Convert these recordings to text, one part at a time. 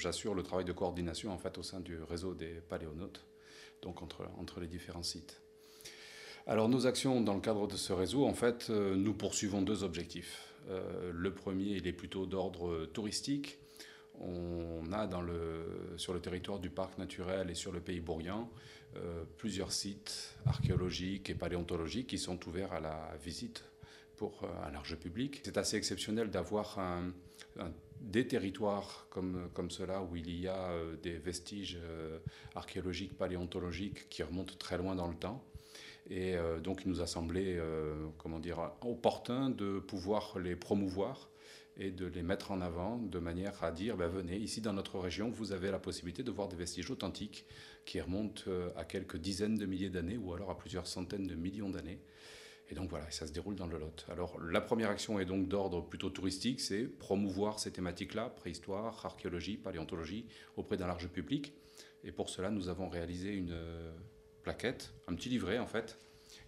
j'assure le travail de coordination en fait au sein du réseau des paléonautes, donc entre les différents sites. Alors nos actions dans le cadre de ce réseau, en fait, nous poursuivons deux objectifs. Le premier, il est plutôt d'ordre touristique. On a sur le territoire du parc naturel et sur le pays bourguignon plusieurs sites archéologiques et paléontologiques qui sont ouverts à la visite pour un large public. C'est assez exceptionnel d'avoir des territoires comme cela où il y a des vestiges archéologiques, paléontologiques qui remontent très loin dans le temps. Et donc il nous a semblé opportun de pouvoir les promouvoir et de les mettre en avant de manière à dire venez, ici dans notre région, vous avez la possibilité de voir des vestiges authentiques qui remontent à quelques dizaines de milliers d'années ou alors à plusieurs centaines de millions d'années. Et donc voilà, ça se déroule dans le Lot. Alors la première action est donc d'ordre plutôt touristique, c'est promouvoir ces thématiques-là, préhistoire, archéologie, paléontologie, auprès d'un large public. Et pour cela, nous avons réalisé une plaquette, un petit livret en fait,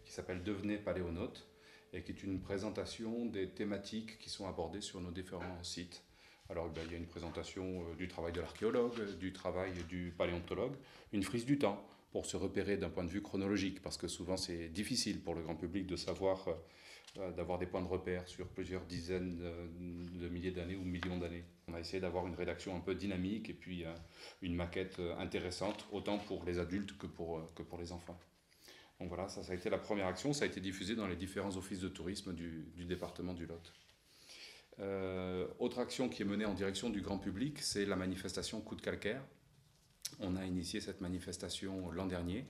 qui s'appelle Devenez paléonaute, et qui est une présentation des thématiques qui sont abordées sur nos différents sites. Alors il y a une présentation du travail de l'archéologue, du travail du paléontologue, une frise du temps pour se repérer d'un point de vue chronologique, parce que souvent c'est difficile pour le grand public de savoir, d'avoir des points de repère sur plusieurs dizaines de milliers d'années ou millions d'années. On a essayé d'avoir une rédaction un peu dynamique et puis une maquette intéressante, autant pour les adultes que pour les enfants. Donc voilà, ça a été la première action, ça a été diffusé dans les différents offices de tourisme du département du Lot. Autre action qui est menée en direction du grand public, c'est la manifestation Coup de calcaire. On a initié cette manifestation l'an dernier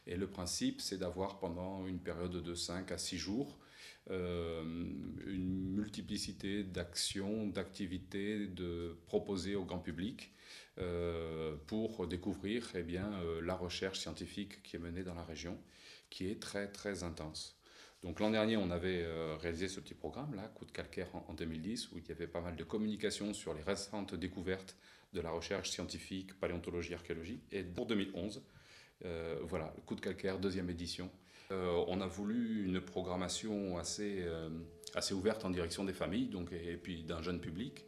et le principe c'est d'avoir pendant une période de 5 à 6 jours une multiplicité d'actions, d'activités proposées au grand public pour découvrir la recherche scientifique qui est menée dans la région, qui est très très intense. Donc l'an dernier, on avait réalisé ce petit programme-là, Coup de calcaire en 2010, où il y avait pas mal de communication sur les récentes découvertes de la recherche scientifique, paléontologie, archéologie. Et pour 2011, voilà, Coup de calcaire, deuxième édition. On a voulu une programmation assez ouverte en direction des familles et puis d'un jeune public.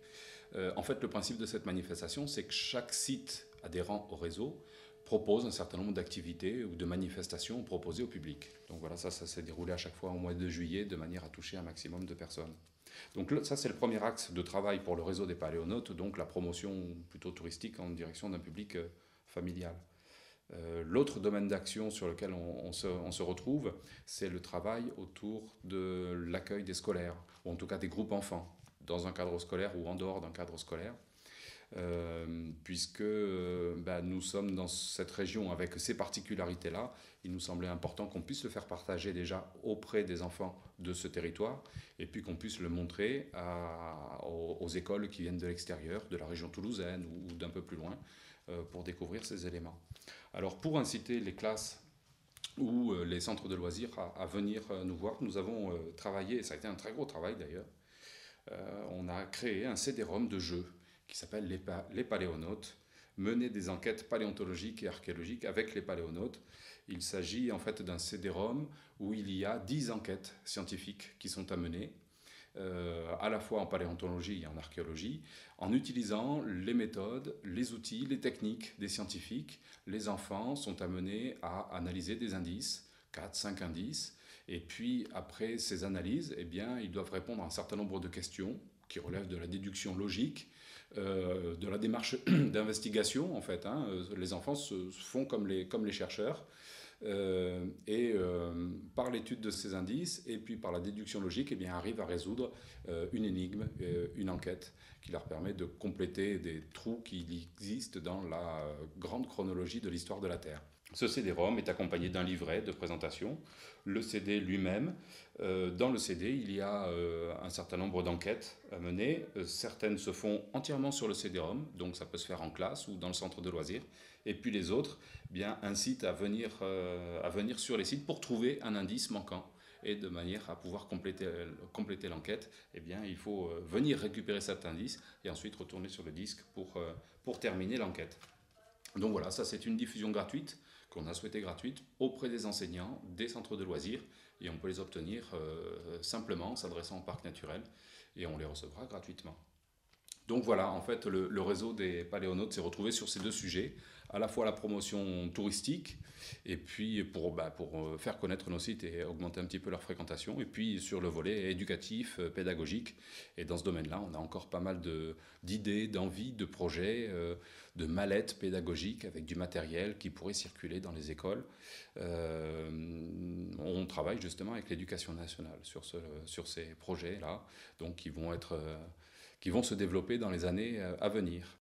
En fait, le principe de cette manifestation, c'est que chaque site adhérent au réseau propose un certain nombre d'activités ou de manifestations proposées au public. Donc voilà, ça s'est déroulé à chaque fois au mois de juillet de manière à toucher un maximum de personnes. Donc ça, c'est le premier axe de travail pour le réseau des paléonautes, donc la promotion plutôt touristique en direction d'un public familial. L'autre domaine d'action sur lequel on se retrouve, c'est le travail autour de l'accueil des scolaires, ou en tout cas des groupes enfants, dans un cadre scolaire ou en dehors d'un cadre scolaire. Puisque nous sommes dans cette région avec ces particularités-là, il nous semblait important qu'on puisse le faire partager déjà auprès des enfants de ce territoire et puis qu'on puisse le montrer aux écoles qui viennent de l'extérieur, de la région toulousaine ou d'un peu plus loin, pour découvrir ces éléments. Alors pour inciter les classes ou les centres de loisirs à venir nous voir, nous avons travaillé, et ça a été un très gros travail d'ailleurs, on a créé un CD-ROM de jeux qui s'appelle les paléonautes, mener des enquêtes paléontologiques et archéologiques avec les paléonautes. Il s'agit en fait d'un CD-ROM où il y a 10 enquêtes scientifiques qui sont à mener, à la fois en paléontologie et en archéologie, en utilisant les méthodes, les outils, les techniques des scientifiques. Les enfants sont amenés à analyser des indices, 4, 5 indices, et puis après ces analyses, ils doivent répondre à un certain nombre de questions qui relèvent de la déduction logique, de la démarche d'investigation en fait. Les enfants se font comme les chercheurs par l'étude de ces indices et puis par la déduction logique arrivent à résoudre une énigme, une enquête qui leur permet de compléter des trous qui existent dans la grande chronologie de l'histoire de la Terre. Ce CD-ROM est accompagné d'un livret de présentation, le CD lui-même. Dans le CD, il y a un certain nombre d'enquêtes à mener. Certaines se font entièrement sur le CD-ROM, donc ça peut se faire en classe ou dans le centre de loisirs. Et puis les autres incitent à venir sur les sites pour trouver un indice manquant. Et de manière à pouvoir compléter l'enquête, il faut venir récupérer cet indice et ensuite retourner sur le disque pour terminer l'enquête. Donc voilà, ça c'est une diffusion gratuite qu'on a souhaité gratuite auprès des enseignants, des centres de loisirs, et on peut les obtenir simplement en s'adressant au parc naturel, et on les recevra gratuitement. Donc voilà, en fait, le réseau des paléonautes s'est retrouvé sur ces deux sujets, à la fois la promotion touristique, et puis pour faire connaître nos sites et augmenter un petit peu leur fréquentation, et puis sur le volet éducatif, pédagogique. Et dans ce domaine-là, on a encore pas mal d'idées, d'envies, de projets, de mallettes pédagogiques avec du matériel qui pourrait circuler dans les écoles. On travaille justement avec l'éducation nationale sur ces projets-là, donc qui vont se développer dans les années à venir.